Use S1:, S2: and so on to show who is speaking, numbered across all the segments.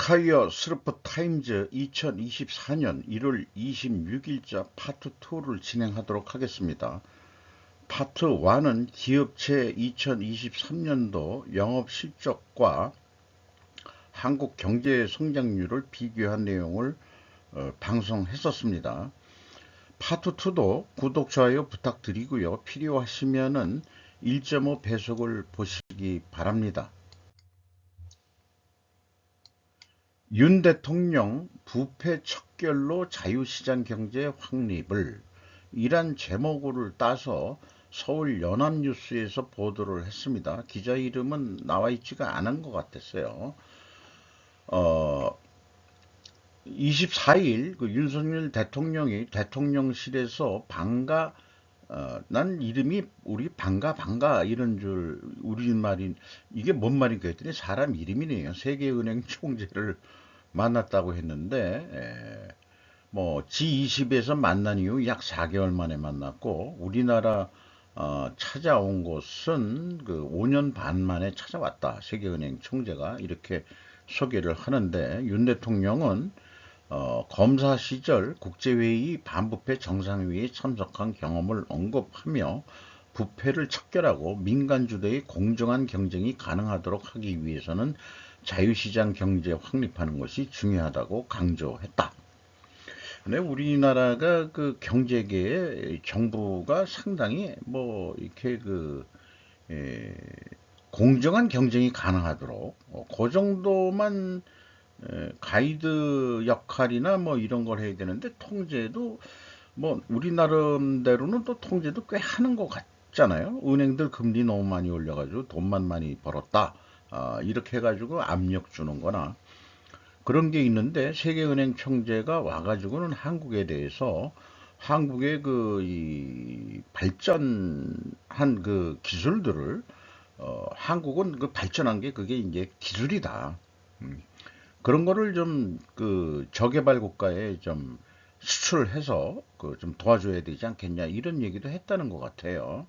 S1: 스카이어 스루프 타임즈 2024년 1월 26일자 파트 2를 진행하도록 하겠습니다. 파트 1은 기업체 2023년도 영업실적과 한국 경제 성장률을 비교한 내용을 방송했었습니다. 파트 2도 구독, 좋아요 부탁드리고요. 필요하시면은 1.5 배속을 보시기 바랍니다. 윤 대통령 부패 척결로 자유시장 경제 확립을 이란 제목을 따서 서울 연합뉴스에서 보도를 했습니다. 기자 이름은 나와 있지가 않은 것 같았어요. 24일 그 윤석열 대통령이 대통령실에서 난 이름이 우리 반가 이런 줄 우리말인 이게 뭔 말인가 했더니 사람 이름이네요. 세계은행 총재를 만났다고 했는데 뭐 G20에서 만난 이후 약 4개월 만에 만났고 우리나라 찾아온 곳은 그 5년 반 만에 찾아왔다. 세계은행 총재가 이렇게 소개를 하는데 윤 대통령은 검사 시절 국제회의 반부패 정상회의에 참석한 경험을 언급하며 부패를 척결하고 민간 주도의 공정한 경쟁이 가능하도록 하기 위해서는 자유시장 경제 확립하는 것이 중요하다고 강조했다. 근데 우리나라가 그 경제계의 정부가 상당히 뭐 이렇게 공정한 경쟁이 가능하도록 그 정도만 가이드 역할이나 뭐 이런 걸 해야 되는데 통제도 뭐 우리 나름대로는 또 통제도 꽤 하는 것 같잖아요. 은행들 금리 너무 많이 올려가지고 돈만 많이 벌었다. 이렇게 해가지고 압력 주는 거나 그런 게 있는데 세계은행 총재가 와가지고는 한국에 대해서 한국의 이 발전한 그 기술들을 한국은 그 발전한 게 그게 이제 기술이다. 그런 거를 좀 그 저개발 국가에 좀 수출해서 그 좀 도와줘야 되지 않겠냐 이런 얘기도 했다는 것 같아요.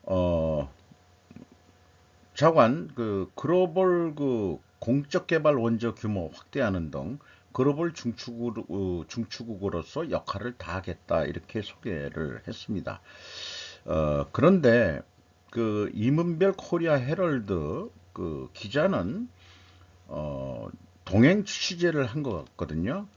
S1: 어, 차관 그 글로벌 그 공적 개발 원조 규모 확대하는 등 글로벌 중추국으로서 역할을 다하겠다 이렇게 소개를 했습니다. 그런데 그 이문별 코리아 헤럴드 그 기자는 동행 취재를 한 것 같거든요.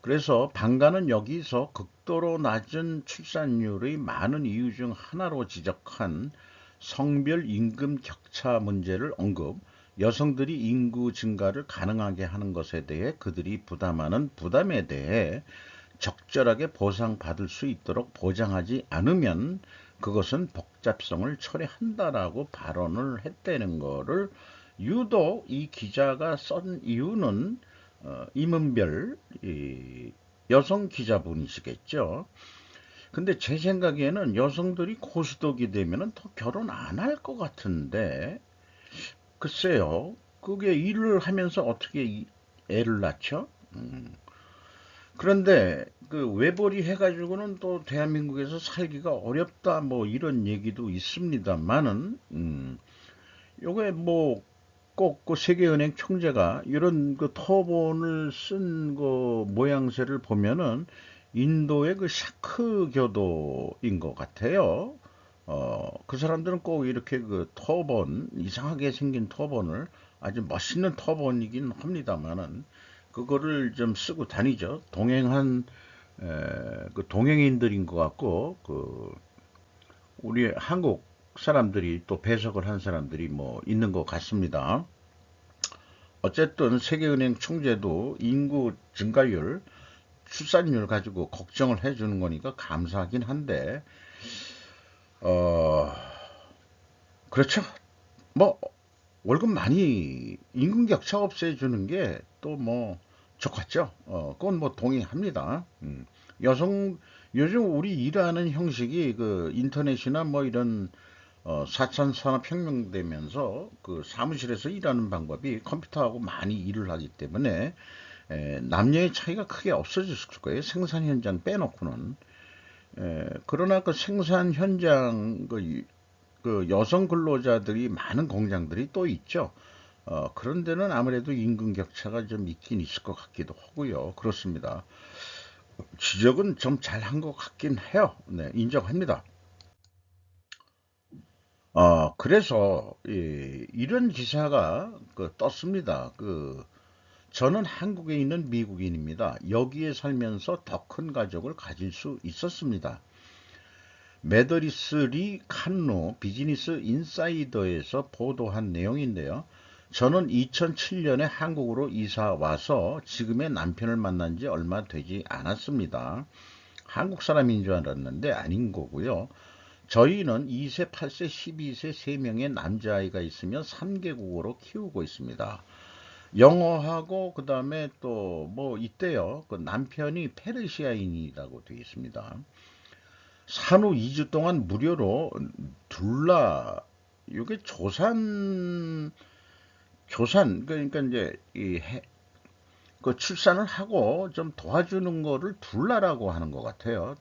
S1: 그래서 방가는 여기서 극도로 낮은 출산율의 많은 이유 중 하나로 지적한 성별 임금 격차 문제를 언급, 여성들이 인구 증가를 가능하게 하는 것에 대해 그들이 부담하는 부담에 대해 적절하게 보상받을 수 있도록 보장하지 않으면 그것은 복잡성을 초래한다라고 발언을 했다는 거를 유독 이 기자가 쓴 이유는 임은별 여성 기자분이시겠죠. 근데 제 생각에는 여성들이 고스톱이 되면은 더 결혼 안 할 것 같은데 글쎄요. 그게 일을 하면서 어떻게 애를 낳죠? 그런데 그 외벌이 해가지고는 또 대한민국에서 살기가 어렵다 뭐 이런 얘기도 있습니다만은 요게 뭐 꼭 그 세계은행 총재가 이런 그 터본을 쓴 그 모양새를 보면은 인도의 그 샤크 교도인 것 같아요. 그 사람들은 꼭 이렇게 그 터본, 이상하게 생긴 터본을 아주 멋있는 터본이긴 합니다만은 그거를 좀 쓰고 다니죠. 그 동행인들인 것 같고 그 우리 한국 사람들이 또 배석을 한 사람들이 뭐 있는 것 같습니다. 어쨌든 세계은행 총재도 인구 증가율, 출산율 가지고 걱정을 해주는 거니까 감사하긴 한데, 어, 그렇죠. 뭐, 월급 많이, 임금 격차 없애주는 게 또 뭐, 좋겠죠. 그건 뭐 동의합니다. 여성, 요즘 우리 일하는 형식이 그 인터넷이나 뭐 이런 4차 산업혁명 되면서 그 사무실에서 일하는 방법이 컴퓨터하고 많이 일을 하기 때문에 남녀의 차이가 크게 없어졌을 거예요. 생산 현장 빼놓고는. 그러나 그 생산 현장 그 여성 근로자들이 많은 공장들이 또 있죠. 그런 데는 아무래도 임금 격차가 좀 있긴 있을 것 같기도 하고요. 그렇습니다. 지적은 좀 잘한 것 같긴 해요. 네, 인정합니다. 그래서 이런 기사가 떴습니다. 저는 한국에 있는 미국인입니다. 여기에 살면서 더 큰 가족을 가질 수 있었습니다. 메더리스 리 칸노 비즈니스 인사이더에서 보도한 내용인데요. 저는 2007년에 한국으로 이사 와서 지금의 남편을 만난 지 얼마 되지 않았습니다. 한국 사람인 줄 알았는데 아닌 거고요. 저희는 2세, 8세, 12세 3명의 남자아이가 있으며 3개국어로 키우고 있습니다. 영어하고 그다음에 또 뭐 있대요. 그 남편이 페르시아인이라고 되어 있습니다. 산후 2주 동안 무료로 둘라 이게 조산 그러니까 이제 그 출산을 하고 좀 도와주는 거를 둘라라고 하는 것 같아요.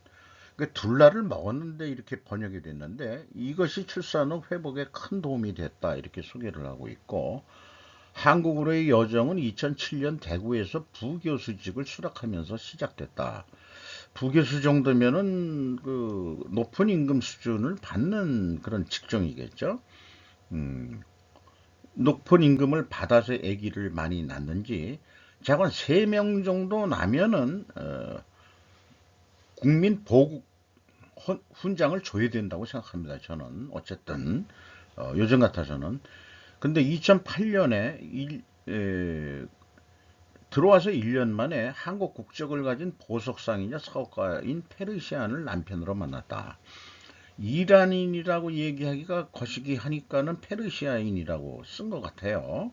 S1: 그 둘라를 먹었는데 이렇게 번역이 됐는데 이것이 출산 후 회복에 큰 도움이 됐다 이렇게 소개를 하고 있고 한국으로의 여정은 2007년 대구에서 부교수직을 수락하면서 시작됐다. 부교수 정도면은 그 높은 임금 수준을 받는 그런 직종이겠죠. 음, 높은 임금을 받아서 아기를 많이 낳는지 자관 3명 정도 나면은 국민 보국 훈장을 줘야 된다고 생각합니다. 저는 어쨌든 요즘 같아서는 근데 2008년에 들어와서 1년 만에 한국 국적을 가진 보석상이자 사업가인 페르시안을 남편으로 만났다. 이란인이라고 얘기하기가 거시기 하니까는 페르시아인이라고 쓴 것 같아요.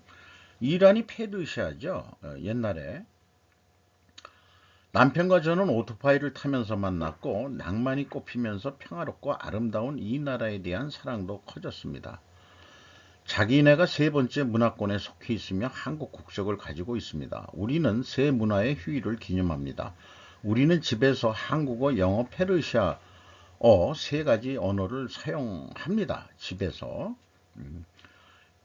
S1: 이란이 페르시아죠. 옛날에. 남편과 저는 오토바이를 타면서 만났고 낭만이 꽃피면서 평화롭고 아름다운 이 나라에 대한 사랑도 커졌습니다. 자기네가 세 번째 문화권에 속해 있으며 한국 국적을 가지고 있습니다. 우리는 새 문화의 휴일을 기념합니다. 우리는 집에서 한국어, 영어, 페르시아어 세 가지 언어를 사용합니다. 집에서.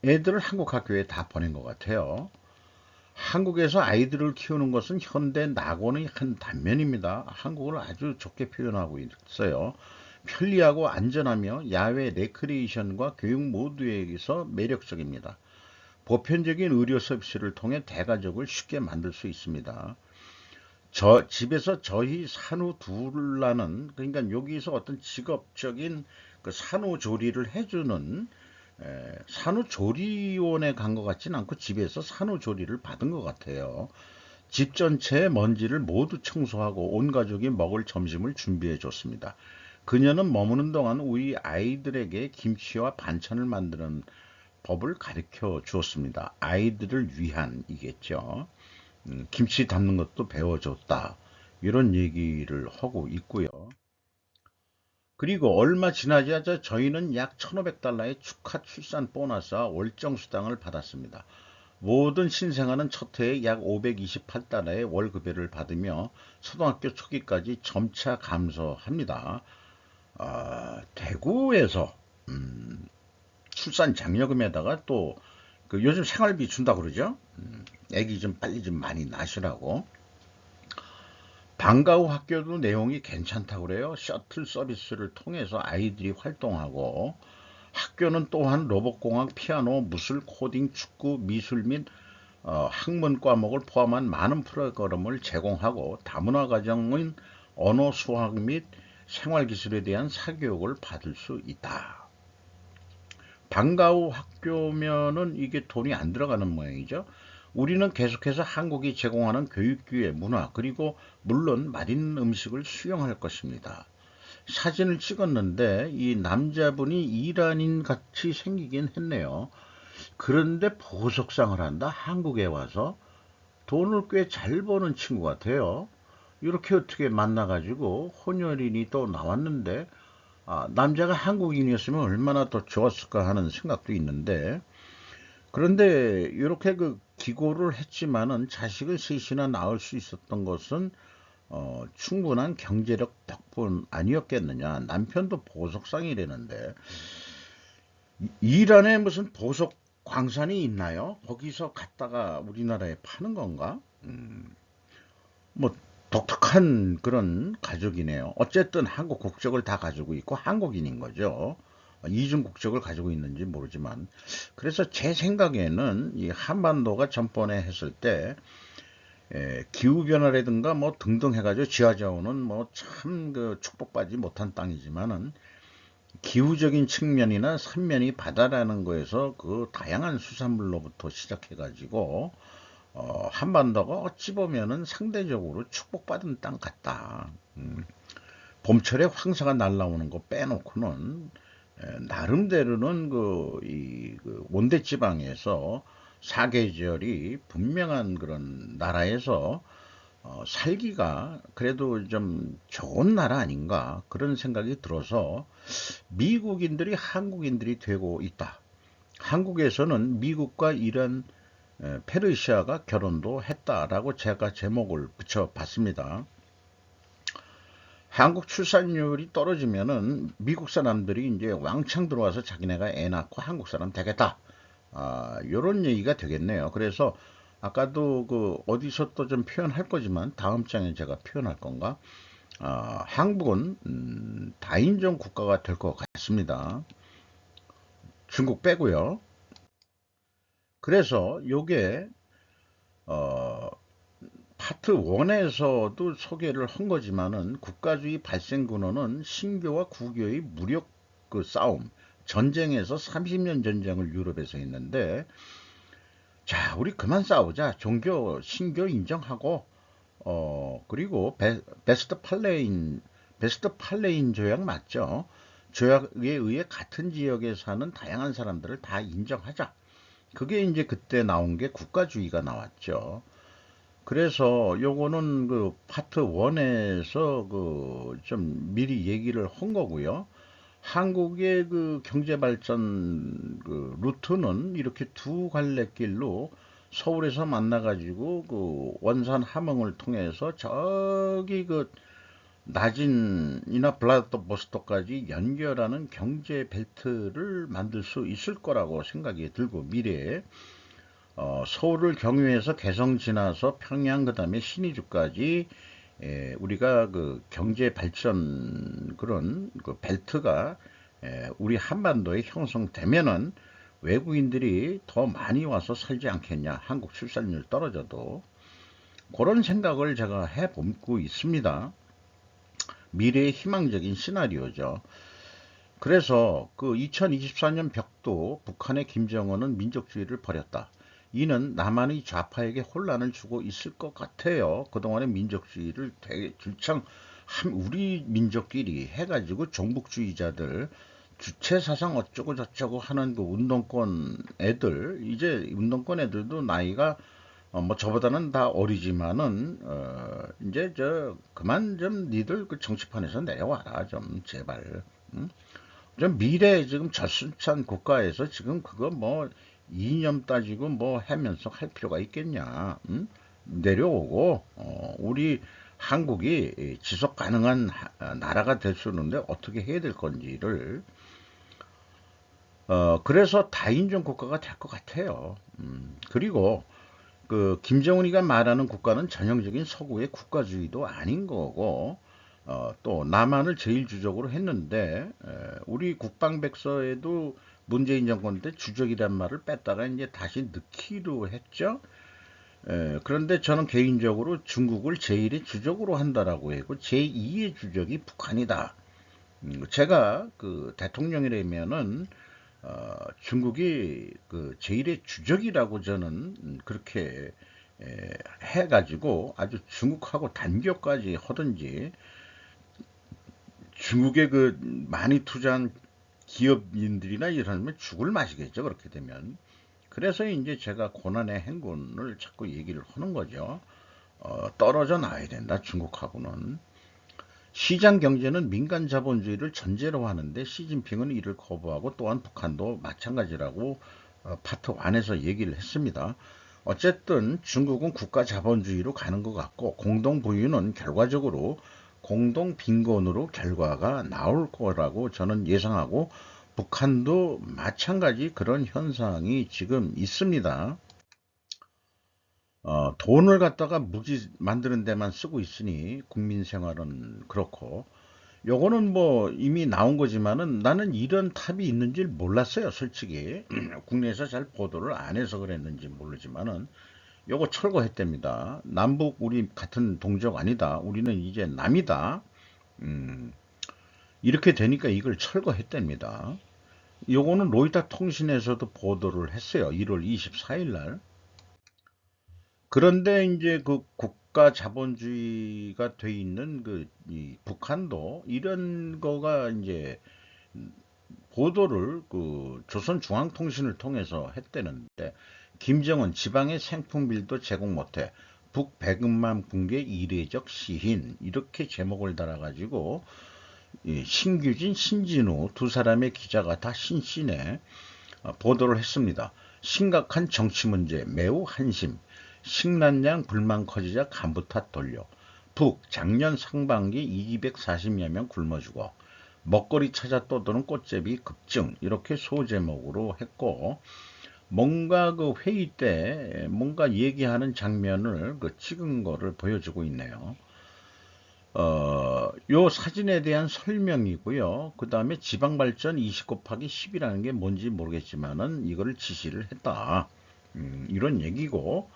S1: 애들을 한국 학교에 다 보낸 것 같아요. 한국에서 아이들을 키우는 것은 현대 낙원의 한 단면입니다. 한국을 아주 좋게 표현하고 있어요. 편리하고 안전하며 야외 레크리에이션과 교육 모두에게서 매력적입니다. 보편적인 의료 서비스를 통해 대가족을 쉽게 만들 수 있습니다. 집에서 저희 산후둘라는 그러니까 여기서 어떤 직업적인 그 산후조리를 해주는 산후조리원에 간 것 같지는 않고 집에서 산후조리를 받은 것 같아요. 집 전체의 먼지를 모두 청소하고 온 가족이 먹을 점심을 준비해 줬습니다. 그녀는 머무는 동안 우리 아이들에게 김치와 반찬을 만드는 법을 가르쳐 주었습니다. 아이들을 위한이겠죠. 김치 담는 것도 배워줬다. 이런 얘기를 하고 있고요. 그리고 얼마 지나지 않자 저희는 약 1,500달러의 축하 출산 보너스와 월정 수당을 받았습니다. 모든 신생아는 첫 해에 약 528달러의 월급여를 받으며 초등학교 초기까지 점차 감소합니다. 대구에서 출산 장려금에다가 또 요즘 생활비 준다 그러죠. 애기 좀 빨리 좀 많이 낳으시라고. 방과 후 학교도 내용이 괜찮다고 그래요. 셔틀 서비스를 통해서 아이들이 활동하고 학교는 또한 로봇공학, 피아노, 무술, 코딩, 축구, 미술 및 학문 과목을 포함한 많은 프로그램을 제공하고 다문화 가정은 언어, 수학 및 생활기술에 대한 사교육을 받을 수 있다. 방과 후 학교면은 이게 돈이 안 들어가는 모양이죠. 우리는 계속해서 한국이 제공하는 교육기회, 문화, 그리고 물론 맛있는 음식을 수용할 것입니다. 사진을 찍었는데 이 남자분이 이란인 같이 생기긴 했네요. 그런데 보석상을 한다? 한국에 와서 돈을 꽤 잘 버는 친구 같아요. 이렇게 어떻게 만나가지고 혼혈인이 또 나왔는데 남자가 한국인이었으면 얼마나 더 좋았을까 하는 생각도 있는데 그런데 이렇게 기고를 했지만은 자식을 셋이나 낳을 수 있었던 것은 충분한 경제력 덕분 아니었겠느냐. 남편도 보석상이라는데 이란에 무슨 보석 광산이 있나요? 거기서 갖다가 우리나라에 파는 건가? 뭐 독특한 그런 가족이네요. 어쨌든 한국 국적을 다 가지고 있고 한국인인 거죠. 이중 국적을 가지고 있는지 모르지만 그래서 제 생각에는 이 한반도가 전번에 했을 때 기후 변화라든가 뭐 등등 해가지고 지하자원은 뭐 참 그 축복받지 못한 땅이지만은 기후적인 측면이나 삼면이 바다라는 거에서 그 다양한 수산물로부터 시작해가지고 한반도가 어찌 보면은 상대적으로 축복받은 땅 같다. 봄철에 황사가 날라오는 거 빼놓고는 나름대로는 그 온대 지방에서 사계절이 분명한 그런 나라에서 살기가 그래도 좀 좋은 나라 아닌가 그런 생각이 들어서 미국인들이 한국인들이 되고 있다. 한국에서는 미국과 이란, 페르시아가 결혼도 했다라고 제가 제목을 붙여봤습니다. 한국 출산율이 떨어지면은 미국 사람들이 이제 왕창 들어와서 자기네가 애 낳고 한국 사람 되겠다. 요런 얘기가 되겠네요. 그래서 아까도 그 어디서 또 좀 표현할 거지만 다음 장에 제가 표현할 건가? 한국은 다인종 국가가 될 것 같습니다. 중국 빼고요. 그래서 요게 어, 파트 1에서도 소개를 한 거지만은 국가주의 발생 근원은 신교와 구교의 무력 그 싸움, 전쟁에서 30년 전쟁을 유럽에서 했는데 자, 우리 그만 싸우자. 종교, 신교 인정하고 그리고 베스트 팔레인 조약 맞죠? 조약에 의해 같은 지역에 사는 다양한 사람들을 다 인정하자. 그게 이제 그때 나온 게 국가주의가 나왔죠. 그래서 요거는 그 파트 1에서 그 좀 미리 얘기를 한 거고요. 한국의 그 경제 발전 그 루트는 이렇게 두 갈래길로 서울에서 만나가지고 그 원산 함흥을 통해서 저기 그 나진이나 블라디보스토크까지 연결하는 경제 벨트를 만들 수 있을 거라고 생각이 들고 미래에 서울을 경유해서 개성 지나서 평양 그다음에 신의주까지 우리가 그 경제 발전 그런 그 벨트가 우리 한반도에 형성되면은 외국인들이 더 많이 와서 살지 않겠냐. 한국 출산율 떨어져도 그런 생각을 제가 해보고 있습니다. 미래의 희망적인 시나리오죠. 그래서 그 2024년 벽도 북한의 김정은은 민족주의를 버렸다. 이는 남한의 좌파에게 혼란을 주고 있을 것 같아요. 그동안의 민족주의를 되게 줄창 우리 민족끼리 해가지고 종북주의자들 주체 사상 어쩌고 저쩌고 하는 그 운동권 애들 이제 운동권 애들도 나이가 뭐 저보다는 다 어리지만은 이제 저 그만 좀 니들 그 정치판에서 내려와라 좀 제발. 응? 좀 미래 지금 젖순찬 국가에서 지금 그거 뭐 이념 따지고 뭐 하면서 할 필요가 있겠냐? 응? 내려오고 우리 한국이 지속 가능한 나라가 될 수 있는데 어떻게 해야 될 건지를 그래서 다인종 국가가 될 것 같아요. 그리고 그 김정은이가 말하는 국가는 전형적인 서구의 국가주의도 아닌 거고 또 남한을 제일 주적으로 했는데 우리 국방백서에도 문재인 정권 때 주적이란 말을 뺐다가 이제 다시 넣기로 했죠. 그런데 저는 개인적으로 중국을 제1의 주적으로 한다라고 했고 제2의 주적이 북한이다. 제가 그 대통령이라면은 중국이 그 제1의 주적이라고 저는 그렇게 해가지고 아주 중국하고 단교까지 하든지 중국에 그 많이 투자한 기업인들이나 이러면 죽을 맛이겠죠. 그렇게 되면. 그래서 이제 제가 고난의 행군을 자꾸 얘기를 하는 거죠. 떨어져 나야 된다. 중국하고는. 시장 경제는 민간 자본주의를 전제로 하는데 시진핑은 이를 거부하고 또한 북한도 마찬가지라고 파트 1에서 얘기를 했습니다. 어쨌든 중국은 국가 자본주의로 가는 것 같고 공동 부유는 결과적으로 공동 빈곤으로 결과가 나올 거라고 저는 예상하고 북한도 마찬가지 그런 현상이 지금 있습니다. 돈을 갖다가 무기 만드는 데만 쓰고 있으니 국민 생활은 그렇고, 요거는 뭐 이미 나온 거지만은 나는 이런 탑이 있는 줄 몰랐어요, 솔직히. 국내에서 잘 보도를 안 해서 그랬는지 모르지만은 요거 철거했답니다. 남북 우리 같은 동족 아니다. 우리는 이제 남이다. 음, 이렇게 되니까 이걸 철거했답니다. 요거는 로이터 통신에서도 보도를 했어요. 1월 24일 날. 그런데 이제 그 국가 자본주의가 돼 있는 이 북한도 이런 거가 이제 보도를 그 조선중앙통신을 통해서 했대는데, 김정은 지방의 생품빌도 제공 못해 북배급만 붕괴 이례적 시인, 이렇게 제목을 달아가지고 신규진, 신진우 두 사람의 기자가 다 신신에 보도를 했습니다. 심각한 정치 문제 매우 한심. 식량량 불만 커지자 간부 탓 돌려. 북 작년 상반기 240여 명 굶어 죽어. 먹거리 찾아 떠도는 꽃제비 급증. 이렇게 소제목으로 했고, 뭔가 그 회의 때 뭔가 얘기하는 장면을 찍은 거를 보여주고 있네요. 요 사진에 대한 설명이고요. 그 다음에 지방발전 20 곱하기 10이라는 게 뭔지 모르겠지만은 이거를 지시를 했다. 이런 얘기고,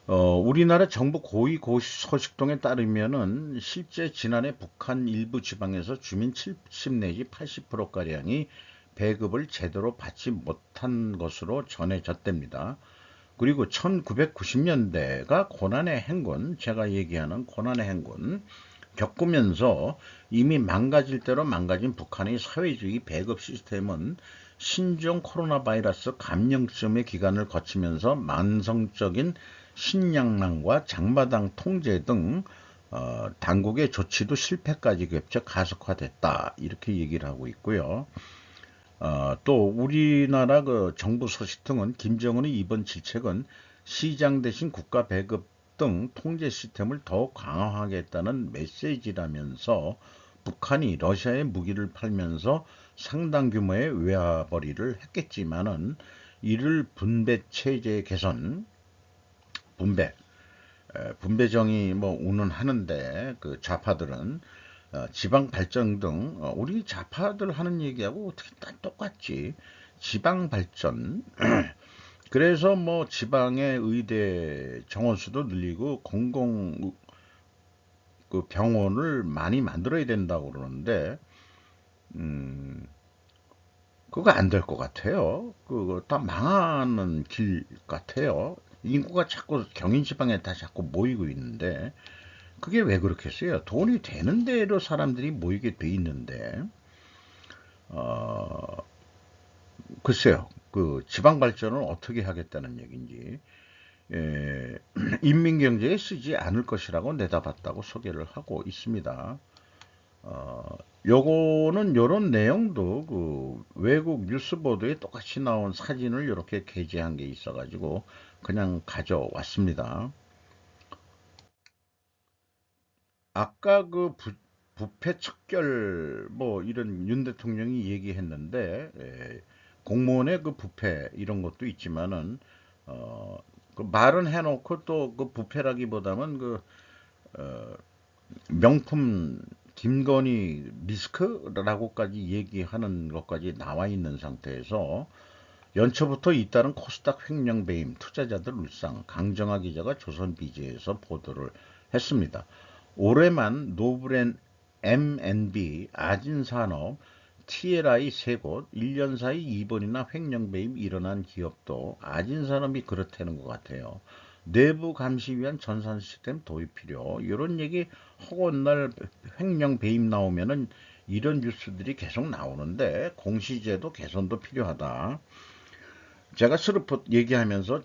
S1: 우리나라 정부 고위 소식통에 따르면은 실제 지난해 북한 일부 지방에서 주민 70 내지 80%가량이 배급을 제대로 받지 못한 것으로 전해졌답니다. 그리고 1990년대가 고난의 행군, 제가 얘기하는 고난의 행군 겪으면서 이미 망가질 대로 망가진 북한의 사회주의 배급 시스템은 신종 코로나 바이러스 감염증의 기간을 거치면서 만성적인 식량난과 장마당 통제 등 당국의 조치도 실패까지 겹쳐 가속화됐다. 이렇게 얘기를 하고 있고요. 또 우리나라 그 정부 소식통은 김정은의 이번 질책은 시장 대신 국가 배급 등 통제 시스템을 더욱 강화하겠다는 메시지라면서, 북한이 러시아에 무기를 팔면서 상당 규모의 외화벌이를 했겠지만은 이를 분배 체제 개선, 분배 분배정이 뭐 운운하는데, 그 좌파들은 지방 발전 등 우리 좌파들 하는 얘기하고 어떻게 다 똑같지. 지방 발전. 그래서 뭐 지방의 의대 정원수도 늘리고 공공 그 병원을 많이 만들어야 된다고 그러는데, 음, 그거 안 될 것 같아요. 그거 다 망하는 길 같아요. 인구가 자꾸 경인 지방에 다 자꾸 모이고 있는데, 그게 왜 그렇겠어요? 돈이 되는 대로 사람들이 모이게 돼 있는데, 어, 글쎄요. 그 지방 발전을 어떻게 하겠다는 얘기인지, 예, 인민경제에 쓰지 않을 것이라고 내다봤다고 소개를 하고 있습니다. 요거는 요런 내용도 그 외국 뉴스 보도에 똑같이 나온 사진을 이렇게 게재한 게 있어가지고 그냥 가져왔습니다. 아까 그 부패 척결 뭐 이런 윤 대통령이 얘기했는데, 공무원의 그 부패 이런 것도 있지만은 어, 그 말은 해놓고 또 그 부패라기보다는 그 어, 명품 김건희 리스크라고까지 얘기하는 것까지 나와 있는 상태에서 연초부터 잇따른 코스닥 횡령 배임, 투자자들 울상, 강정하 기자가 조선 비즈에서 보도를 했습니다. 올해만 노브랜 M&B, 아진산업, TLI 세 곳, 1년 사이 2번이나 횡령 배임 일어난 기업도 아진산업이 그렇다는 것 같아요. 내부 감시 위한 전산 시스템 도입 필요. 이런 얘기 허건 날 횡령 배임 나오면은 이런 뉴스들이 계속 나오는데, 공시제도 개선도 필요하다. 제가 스르프 얘기하면서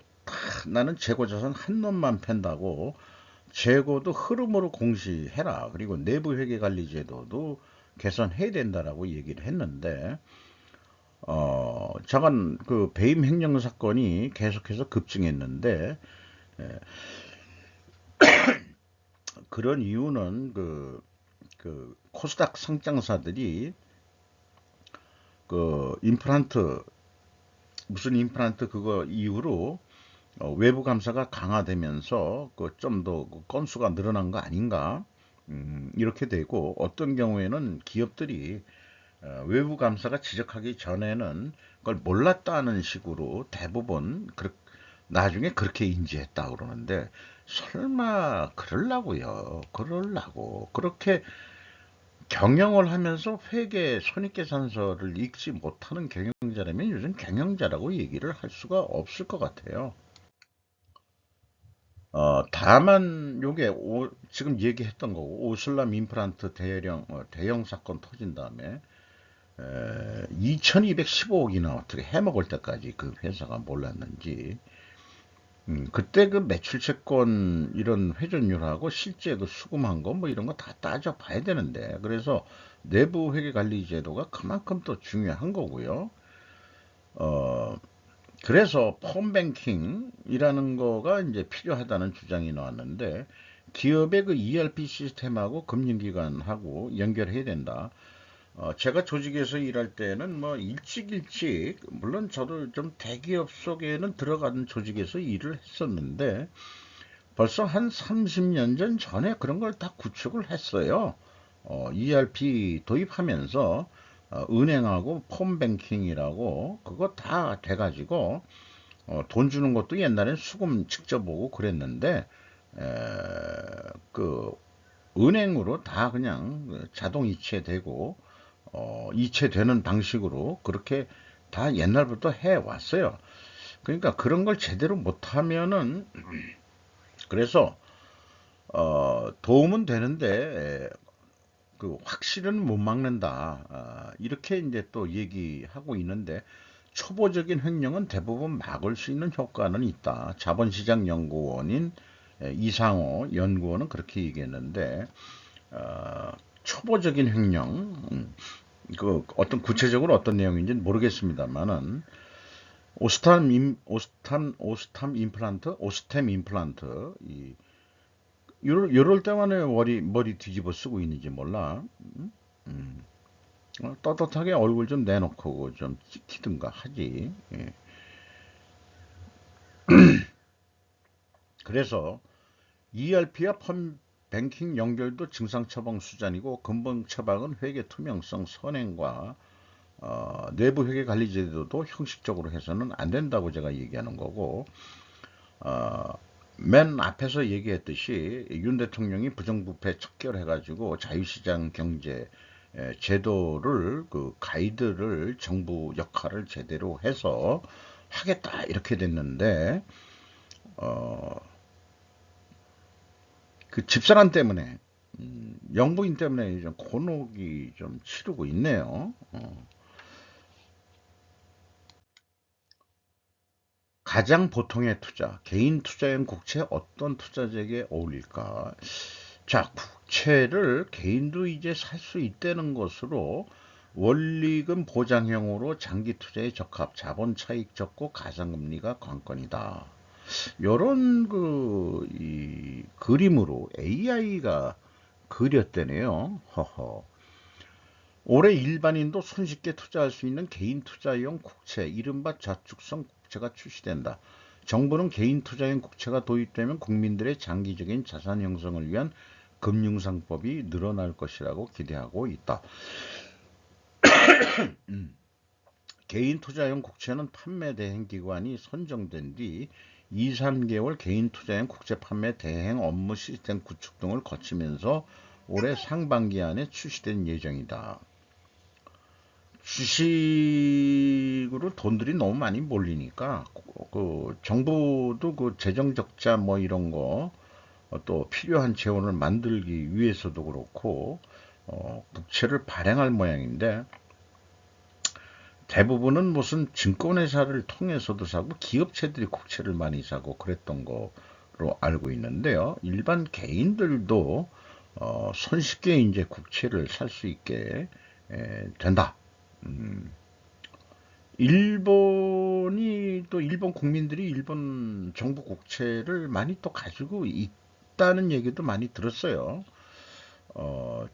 S1: 나는 재고자산 한 놈만 팬다고, 재고도 흐름으로 공시해라. 그리고 내부 회계 관리 제도도 개선해야 된다라고 얘기를 했는데, 잠깐 그 배임 횡령 사건이 계속해서 급증했는데, 그런 이유는 그 코스닥 상장사들이 그 임플란트 무슨 임플란트 그거 이후로 외부 감사가 강화되면서 그 좀 더 건수가 늘어난 거 아닌가? 이렇게 되고 어떤 경우에는 기업들이 외부 감사가 지적하기 전에는 그걸 몰랐다는 식으로 대부분 나중에 그렇게 인지했다 그러는데 설마 그럴라고요? 그럴라고 그렇게 경영을 하면서 회계 손익계산서를 읽지 못하는 경영자라면 요즘 경영자라고 얘기를 할 수가 없을 것 같아요. 다만 요게 지금 얘기했던 거고 오슬람 임플란트 대형 사건 터진 다음에 2215억이나 어떻게 해먹을 때까지 그 회사가 몰랐는지 그때 그 매출 채권 이런 회전율하고 실제 그 수금한 거 뭐 이런 거 다 따져봐야 되는데 그래서 내부 회계 관리 제도가 그만큼 또 중요한 거고요. 어, 그래서 폼뱅킹이라는 거가 이제 필요하다는 주장이 나왔는데 기업의 그 ERP 시스템하고 금융기관하고 연결해야 된다. 제가 조직에서 일할 때는 뭐 일찍 물론 저도 좀 대기업 속에는 들어간 조직에서 일을 했었는데 벌써 한 30년 전에 그런 걸 다 구축을 했어요. ERP 도입하면서 은행하고 폼뱅킹이라고 그거 다 돼가지고 돈 주는 것도 옛날엔 수금 직접 오고 그랬는데 그 은행으로 다 그냥 자동 이체되고 이체되는 방식으로 그렇게 다 옛날부터 해 왔어요. 그러니까 그런 걸 제대로 못하면은 그래서 도움은 되는데 그 확실은 못 막는다. 이렇게 이제 또 얘기하고 있는데 초보적인 횡령은 대부분 막을 수 있는 효과는 있다. 자본시장 연구원인 이상호 연구원은 그렇게 얘기했는데 어, 초보적인 횡령 그 어떤 구체적으로 어떤 내용인지는 모르겠습니다만은 오스템 임플란트 요럴 때만에 머리 뒤집어 쓰고 있는지 몰라. 음, 떳떳하게 얼굴 좀 내놓고 좀 찍히든가 하지. 예. 그래서 ERP와 뱅킹 연결도 증상 처방 수단이고 근본 처방은 회계 투명성 선행과 내부 회계 관리 제도도 형식적으로 해서는 안 된다고 제가 얘기하는 거고 어, 맨 앞에서 얘기했듯이 윤 대통령이 부정부패 척결해가지고 자유시장 경제 제도를 그 가이드를 정부 역할을 제대로 해서 하겠다 이렇게 됐는데 어, 그 집사람 때문에 영부인 때문에 좀 곤혹이 좀 치르고 있네요. 가장 보통의 투자, 개인 투자형 국채 어떤 투자재에 어울릴까? 자, 국채를 개인도 이제 살 수 있다는 것으로 원리금 보장형으로 장기 투자에 적합, 자본 차익 적고 가상금리가 관건이다. 요런 이 그림으로 AI가 그렸대네요. 허허. 올해 일반인도 손쉽게 투자할 수 있는 개인 투자용 국채, 이른바 저축성 국채가 출시된다. 정부는 개인 투자용 국채가 도입되면 국민들의 장기적인 자산 형성을 위한 금융상법이 늘어날 것이라고 기대하고 있다. 개인 투자용 국채는 판매 대행 기관이 선정된 뒤 2, 3개월 개인 투자용 국채 판매 대행 업무 시스템 구축 등을 거치면서 올해 상반기 안에 출시될 예정이다. 주식으로 돈들이 너무 많이 몰리니까 그 정부도 그 재정 적자 뭐 이런 거 또 필요한 재원을 만들기 위해서도 그렇고 국채를 발행할 모양인데 대부분은 무슨 증권회사를 통해서도 사고 기업체들이 국채를 많이 사고 그랬던 거로 알고 있는데요. 일반 개인들도 손쉽게 이제 국채를 살 수 있게 된다. 음, 일본 국민들이 일본 정부 국채를 많이 또 가지고 있다는 얘기도 많이 들었어요.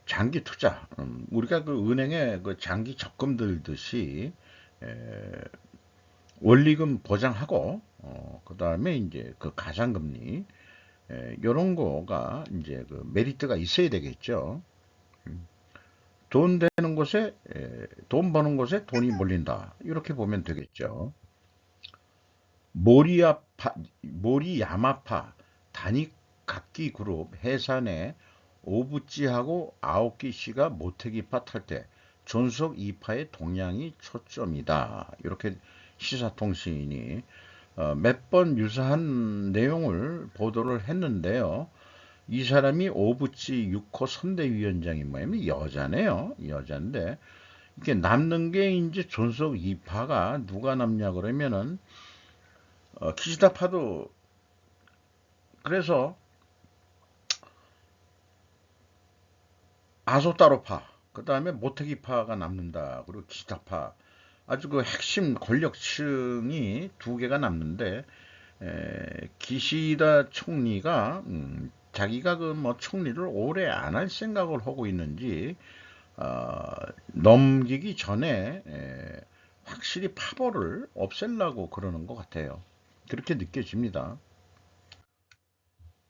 S1: 장기 투자, 우리가 그 은행에 그 장기 적금 들듯이 에, 원리금 보장하고, 그 다음에 이제 그 가상금리, 요런 거가 이제 그 메리트가 있어야 되겠죠. 돈 되는 곳에, 돈 버는 곳에 돈이 몰린다. 이렇게 보면 되겠죠. 모리아파, 모리야마파 단위 각기 그룹 해산에 오부찌하고 아오키씨가 모테기파 탈 때 존속 2파의 동향이 초점이다. 이렇게 시사통신이 몇 번 유사한 내용을 보도를 했는데요. 이 사람이 오부치 6호 선대위원장이 뭐냐면 여자네요. 여자인데 이게 남는 게 이제 존속 2파가 누가 남냐 그러면은 기시다파도. 그래서 아소따로파, 그 다음에 모테기파가 남는다. 그리고 기시다파, 아주 그 핵심 권력층이 두 개가 남는데, 기시다 총리가 자기가 그 뭐 총리를 오래 안 할 생각을 하고 있는지 넘기기 전에 확실히 파벌을 없애려고 그러는 것 같아요. 그렇게 느껴집니다.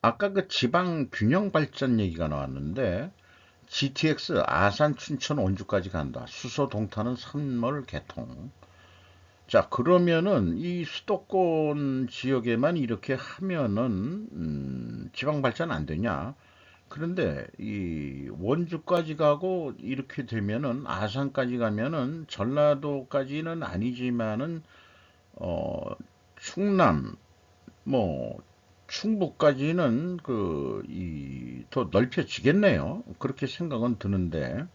S1: 아까 그 지방 균형 발전 얘기가 나왔는데 GTX 아산 춘천 원주까지 간다. 수소 동탄은 3월 개통. 자, 그러면은 이 수도권 지역에만 이렇게 하면은 지방 발전 안 되냐? 그런데 이 원주까지 가고 이렇게 되면은 아산까지 가면은 전라도까지는 아니지만은 어 충남 뭐 충북까지는 그 이 더 넓혀지겠네요. 그렇게 생각은 드는데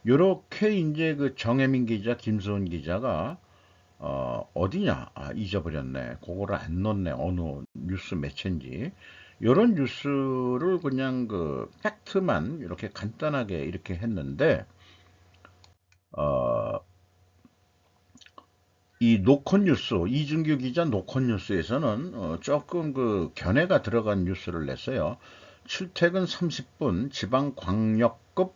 S1: 요렇게 이제 그 정혜민 기자, 김수원 기자가 어디냐? 아, 잊어버렸네. 그거를 안 넣었네. 어느 뉴스 매체인지. 요런 뉴스를 그냥 그 팩트만 이렇게 간단하게 이렇게 했는데 어, 이 노컷뉴스, 이준규 기자 노컷뉴스에서는 조금 그 견해가 들어간 뉴스를 냈어요. 출퇴근 30분 지방광역급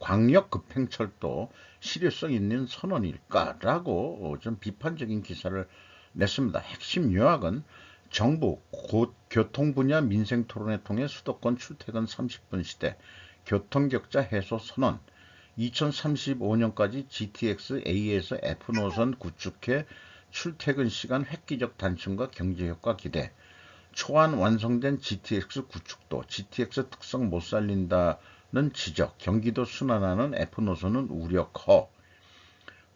S1: 광역급행철도 실효성 있는 선언일까라고 좀 비판적인 기사를 냈습니다. 핵심 요약은 정부 곧 교통 분야 민생 토론회 통해 수도권 출퇴근 30분 시대 교통격차 해소 선언, 2035년까지 GTX A에서 F 노선 구축해 출퇴근 시간 획기적 단축과 경제 효과 기대. 초안 완성된 GTX 구축도 GTX 특성 못 살린다는 지적. 경기도 순환하는 F 노선은 우려 커.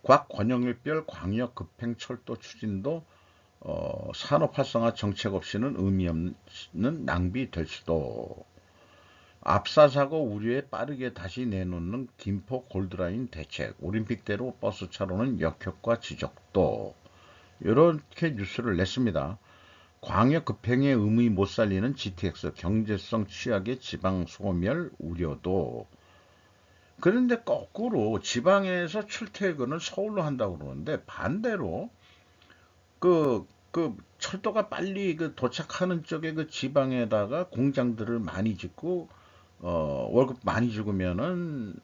S1: 곽 권영일별 광역 급행철도 추진도 산업 활성화 정책 없이는 의미 없는 낭비될 수도. 압사사고 우려에 빠르게 다시 내놓는 김포 골드라인 대책, 올림픽대로 버스차로는 역효과 지적도. 이렇게 뉴스를 냈습니다. 광역 급행의 의미 못 살리는 GTX, 경제성 취약의 지방 소멸 우려도. 그런데 거꾸로 지방에서 출퇴근을 서울로 한다고 그러는데 반대로 그 철도가 빨리 그 도착하는 쪽에 그 지방에다가 공장들을 많이 짓고 월급 많이 주면은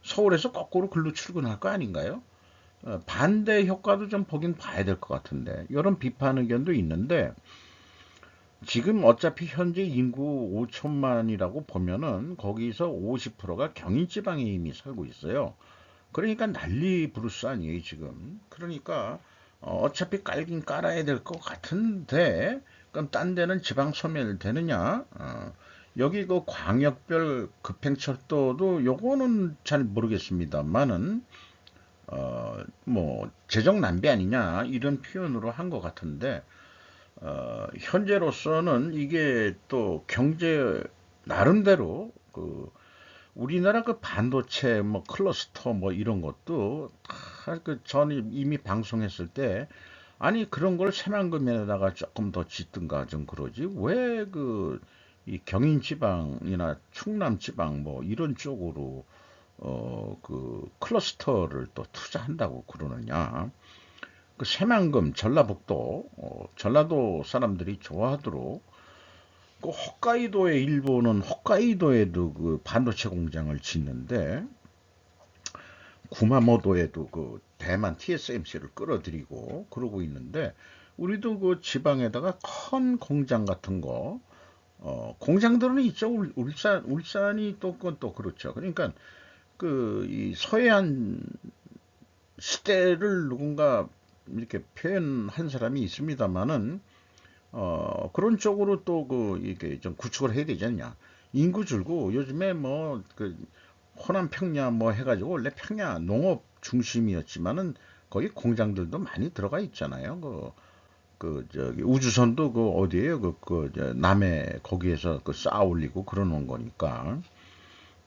S1: 서울에서 거꾸로 글로 출근할 거 아닌가요? 반대 효과도 좀 보긴 봐야 될 것 같은데 이런 비판 의견도 있는데 지금 어차피 현재 인구 5천만이라고 보면은 거기서 50%가 경인 지방에 이미 살고 있어요. 그러니까 난리 부르스 아니에요 지금. 그러니까 어차피 깔긴 깔아야 될 것 같은데 그럼 딴 데는 지방 소멸되느냐? 여기 그 광역별 급행철도도 요거는 잘 모르겠습니다만은 뭐 재정 낭비 아니냐 이런 표현으로 한 것 같은데 현재로서는 이게 또 경제 나름대로 그 우리나라 그 반도체 뭐 클러스터 뭐 이런 것도 다그 전에 이미 방송했을 때 아니 그런 걸 새만금에다가 조금 더 짓든가 좀 그러지 왜 그 이 경인 지방이나 충남 지방 뭐 이런 쪽으로 그 클러스터를 또 투자한다고 그러느냐. 그 새만금 전라북도 전라도 사람들이 좋아하도록 그 홋카이도에 일본은 홋카이도에도 그 반도체 공장을 짓는데 구마모도에도 그 대만 TSMC를 끌어들이고 그러고 있는데 우리도 그 지방에다가 큰 공장 같은 거 공장들은 있죠. 울산이 또 그건 또 그렇죠. 그러니까 그 이 서해안 시대를 누군가 이렇게 표현한 사람이 있습니다만은 그런 쪽으로 또 그 이게 좀 구축을 해야 되지 않냐. 인구 줄고 요즘에 뭐 그 호남 평야 뭐 해가지고 원래 평야 농업 중심이었지만은 거기 공장들도 많이 들어가 있잖아요. 그 저기 우주선도 그 어디에요? 저 남해 거기에서 그 쌓아 올리고 그러는 거니까.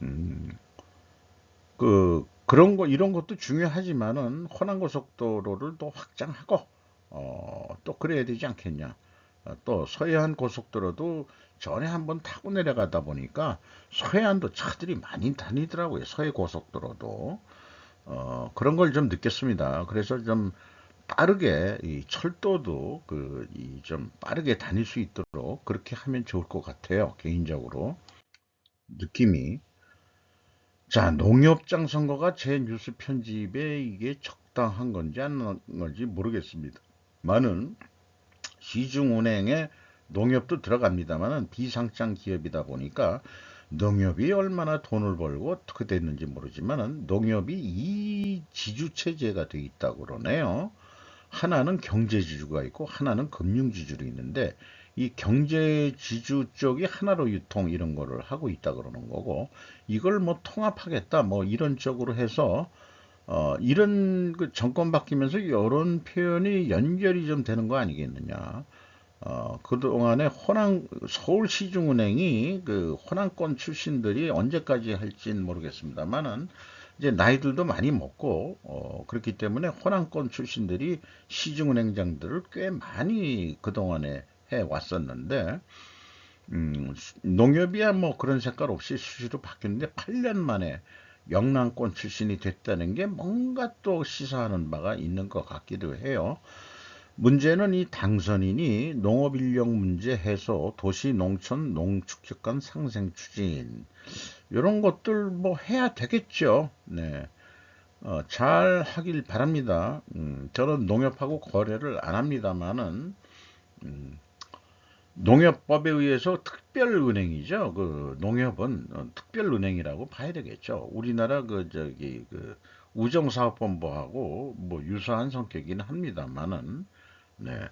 S1: 음, 그런 거 이런 것도 중요하지만은 호남고속도로를 또 확장하고 또 그래야 되지 않겠냐. 또 서해안 고속도로도 전에 한번 타고 내려가다 보니까 서해안도 차들이 많이 다니더라고요. 서해 고속도로도 그런 걸 좀 느꼈습니다. 그래서 좀 빠르게 이 철도도 그 이 좀 빠르게 다닐 수 있도록 그렇게 하면 좋을 것 같아요. 개인적으로 느낌이. 자, 농협장 선거가 제 뉴스 편집에 이게 적당한 건지 안 건지 모르겠습니다. 많은 시중은행에 농협도 들어갑니다만은 비상장 기업이다 보니까 농협이 얼마나 돈을 벌고 어떻게 됐는지 모르지만은 농협이 이 지주 체제가 돼 있다고 그러네요. 하나는 경제지주가 있고 하나는 금융지주로 있는데 이 경제지주 쪽이 하나로 유통 이런 거를 하고 있다 그러는 거고 이걸 뭐 통합하겠다 뭐 이런 쪽으로 해서 이런 그 정권 바뀌면서 이런 표현이 연결이 좀 되는 거 아니겠느냐. 그동안에 서울시중은행이 그 호남권 출신들이 언제까지 할진 모르겠습니다만은 이제 나이들도 많이 먹고 그렇기 때문에 호남권 출신들이 시중은행장들을 꽤 많이 그동안에 해 왔었는데 농협이야 뭐 그런 색깔 없이 수시로 바뀌었는데 8년 만에 영남권 출신이 됐다는 게 뭔가 또 시사하는 바가 있는 것 같기도 해요. 문제는 이 당선인이 농업인력 문제 해소, 도시 농촌 농축적 간 상생 추진 이런 것들 뭐 해야 되겠죠. 네, 잘 하길 바랍니다. 저는 농협하고 거래를 안 합니다만은 농협법에 의해서 특별은행이죠. 그 농협은 특별은행이라고 봐야 되겠죠. 우리나라 그 저기 그 우정사업본부하고 뭐 유사한 성격이긴 합니다만은 네.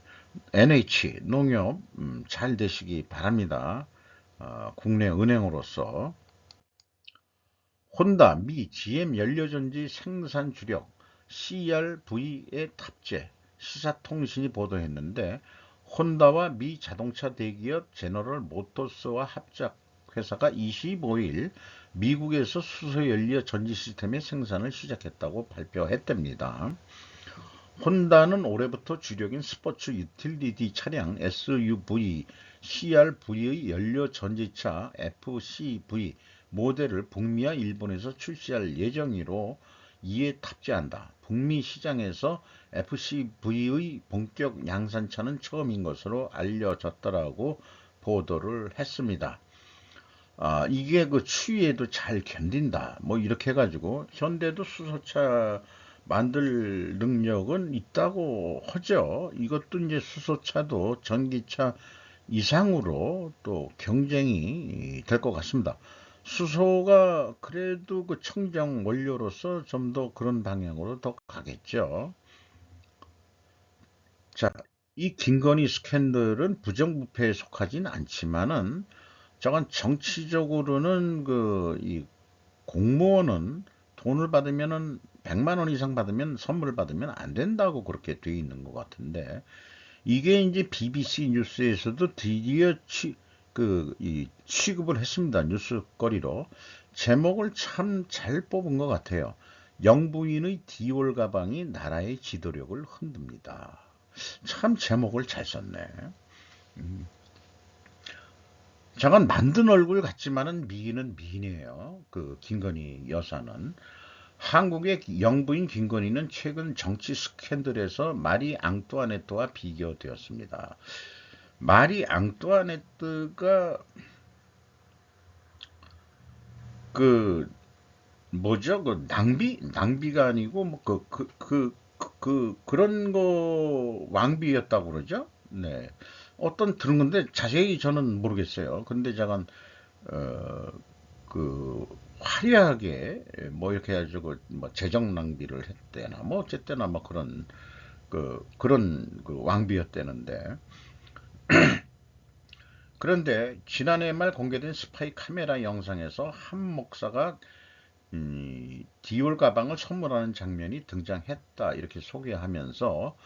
S1: NH 농협 잘 되시기 바랍니다. 국내 은행으로서 혼다 미 GM 연료전지 생산 주력 CRV에 탑재 시사통신이 보도했는데 혼다와 미 자동차 대기업 제너럴 모터스와 합작 회사가 25일 미국에서 수소연료 전지 시스템의 생산을 시작했다고 발표했답니다. 혼다는 올해부터 주력인 스포츠 유틸리티 차량 SUV, CRV의 연료 전지차 FCV 모델을 북미와 일본에서 출시할 예정이로 이에 탑재한다. 북미 시장에서 FCV의 본격 양산차는 처음인 것으로 알려졌더라고 보도를 했습니다. 이게 그 추위에도 잘 견딘다. 뭐 이렇게 해가지고 현대도 수소차 만들 능력은 있다고 하죠. 이것도 이제 수소차도 전기차 이상으로 또 경쟁이 될 것 같습니다. 수소가 그래도 그 청정 원료로서 좀 더 그런 방향으로 더 가겠죠. 자, 이 김건희 스캔들은 부정부패에 속하진 않지만은 저건 정치적으로는 이 공무원은 돈을 받으면은 100만 원 이상 받으면 선물 받으면 안 된다고 그렇게 돼 있는 것 같은데 이게 이제 BBC 뉴스에서도 드디어 이 취급을 했습니다. 뉴스거리로 제목을 참 잘 뽑은 것 같아요. 영부인의 디올 가방이 나라의 지도력을 흔듭니다. 참 제목을 잘 썼네. 저건 만든 얼굴 같지만은 미인은 미인이에요. 그 김건희 여사는. 한국의 영부인 김건희는 최근 정치 스캔들에서 마리 앙뚜아네트와 비교되었습니다. 마리 앙뚜아네트가 그 뭐죠? 그 낭비가 아니고 뭐 그런 거 왕비였다고 그러죠? 네. 어떤 들은 건데 자세히 저는 모르겠어요. 근데 잠깐 어, 그 화려하게 뭐 이렇게 해가지고 뭐 재정 낭비를 했대나 뭐 어쨌거나 뭐 그런 그 왕비였대는데 그런데 지난해 말 공개된 스파이 카메라 영상에서 한 목사가 디올 가방을 선물하는 장면이 등장했다 이렇게 소개하면서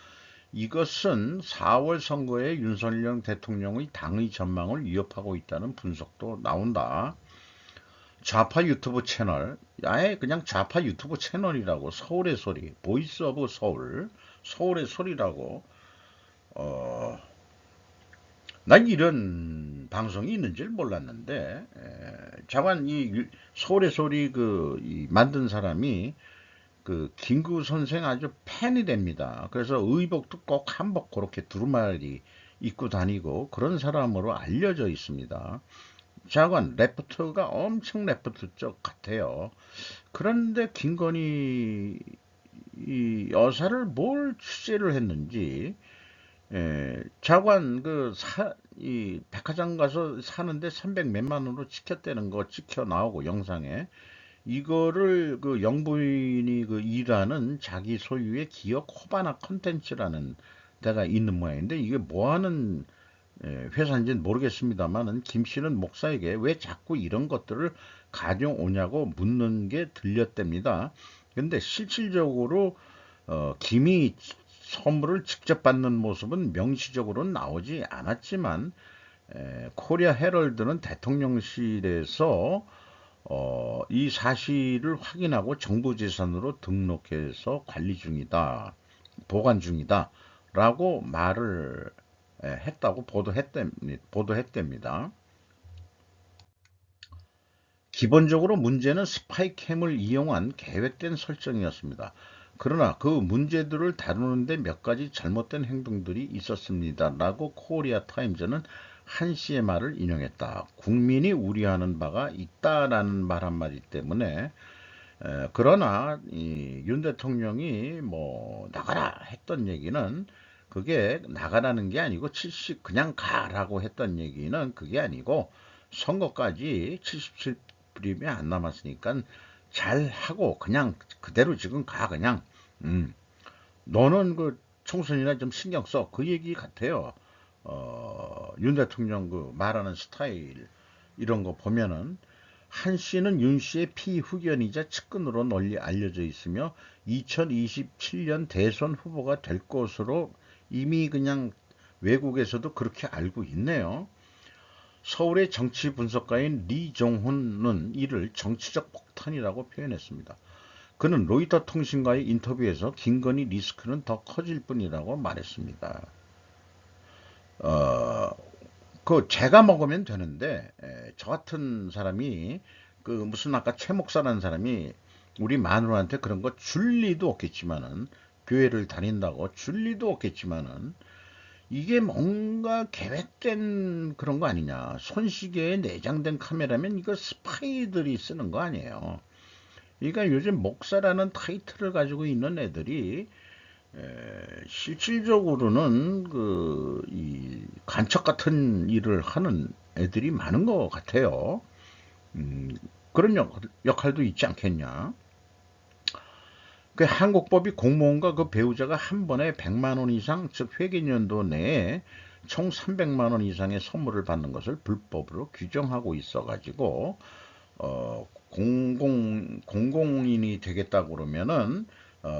S1: 이것은 4월 선거에 윤석열 대통령의 당의 전망을 위협하고 있다는 분석도 나온다. 좌파 유튜브 채널, 아예 그냥 좌파 유튜브 채널이라고 서울의 소리, 보이스 오브 서울, 서울의 소리라고 어, 난 이런 방송이 있는 줄 몰랐는데 자관 이 서울의 소리 이 만든 사람이 그 김구 선생 아주 팬이 됩니다. 그래서 의복도 꼭 한복 그렇게 두루마리 입고 다니고 그런 사람으로 알려져 있습니다. 자관 레프트가 엄청 레프트 쪽 같아요. 그런데 김건희 이 여사를 뭘 취재를 했는지 자관 이 백화점 가서 사는데 300 몇만 원으로 찍혔다는 거 찍혀 나오고 영상에 이거를 그 영부인이 그 일하는 자기 소유의 기업 코바나 컨텐츠라는 데가 있는 모양인데 이게 뭐 하는 회사인지는 모르겠습니다만은 김 씨는 목사에게 왜 자꾸 이런 것들을 가져오냐고 묻는 게 들렸답니다. 근데 실질적으로 김이 선물을 직접 받는 모습은 명시적으로는 나오지 않았지만 코리아 헤럴드는 대통령실에서 이 사실을 확인하고 정부 재산으로 등록해서 관리 중이다, 보관 중이다 라고 말을 했다고 보도했답니다. 기본적으로 문제는 스파이캠을 이용한 계획된 설정이었습니다. 그러나 그 문제들을 다루는데 몇 가지 잘못된 행동들이 있었습니다. 라고 코리아 타임즈는 한 씨의 말을 인용했다. 국민이 우려하는 바가 있다라는 말 한마디 때문에 그러나 윤 대통령이 뭐 나가라 했던 얘기는 그게 나가라는 게 아니고 70 그냥 가라고 했던 얘기는 그게 아니고 선거까지 77일이 안 남았으니까 잘 하고 그냥 그대로 지금 가 그냥 너는 그 총선이나 좀 신경 써 그 얘기 같아요. 윤 대통령 그 말하는 스타일 이런 거 보면은 한 씨는 윤 씨의 피후견이자 측근으로 널리 알려져 있으며 2027년 대선 후보가 될 것으로 이미 그냥 외국에서도 그렇게 알고 있네요. 서울의 정치 분석가인 리종훈은 이를 정치적 폭탄이라고 표현했습니다. 그는 로이터 통신과의 인터뷰에서 김건희 리스크는 더 커질 뿐이라고 말했습니다. 어, 제가 먹으면 되는데 저 같은 사람이 그 무슨 아까 최 목사라는 사람이 우리 마누라한테 그런 거 줄 리도 없겠지만은 교회를 다닌다고 줄 리도 없겠지만은 이게 뭔가 계획된 그런 거 아니냐. 손시계에 내장된 카메라면 이거 스파이들이 쓰는 거 아니에요. 그러니까 요즘 목사라는 타이틀을 가지고 있는 애들이 실질적으로는 이 간첩 같은 일을 하는 애들이 많은 것 같아요. 음, 그런 역할도 있지 않겠냐. 그 한국법이 공무원과 그 배우자가 한 번에 100만 원 이상, 즉 회계연도 내에 총 300만 원 이상의 선물을 받는 것을 불법으로 규정하고 있어가지고 공공인이 되겠다고 그러면은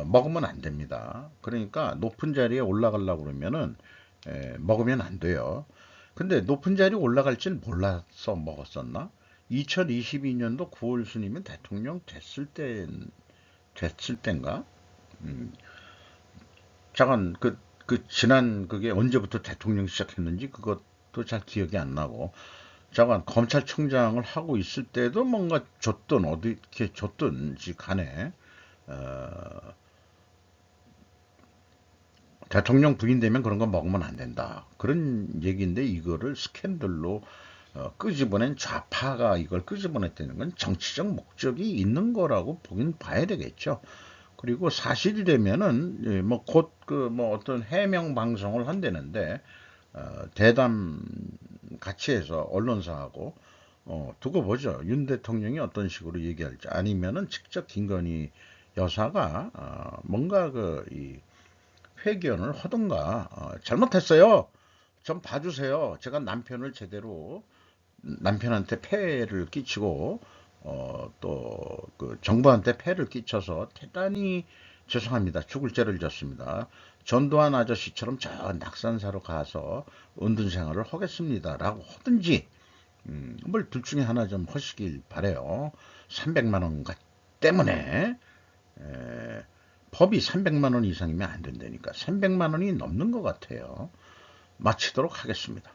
S1: 먹으면 안 됩니다. 그러니까 높은 자리에 올라가려고 그러면은 먹으면 안 돼요. 근데 높은 자리에 올라갈 줄 몰라서 먹었었나? 2022년도 9월 순이면 대통령 됐을 땐가? 음, 잠깐 지난 그게 언제부터 대통령 시작했는지 그것도 잘 기억이 안 나고 잠깐 검찰총장을 하고 있을 때도 뭔가 줬든 어떻게 줬든지 간에 어, 대통령 부인되면 그런 거 먹으면 안 된다. 그런 얘기인데 이거를 스캔들로 끄집어낸 좌파가 이걸 끄집어냈다는 건 정치적 목적이 있는 거라고 보긴 봐야 되겠죠. 그리고 사실이라면은 뭐 곧 그 뭐 어떤 해명 방송을 한다는데 대담 같이 해서 언론사하고 두고 보죠. 윤 대통령이 어떤 식으로 얘기할지 아니면은 직접 김건희 여사가 뭔가 이 회견을 하던가 잘못했어요. 좀 봐주세요. 제가 남편을 제대로 남편한테 폐해를 끼치고 또 그 정부한테 폐해를 끼쳐서 대단히 죄송합니다. 죽을 죄를 졌습니다. 전두환 아저씨처럼 저 낙산사로 가서 은둔 생활을 하겠습니다라고 하든지 뭘 둘 중에 하나 좀 하시길 바래요. 300만 원 때문에 법이 300만 원 이상이면 안 된다니까 300만 원이 넘는 것 같아요. 마치도록 하겠습니다.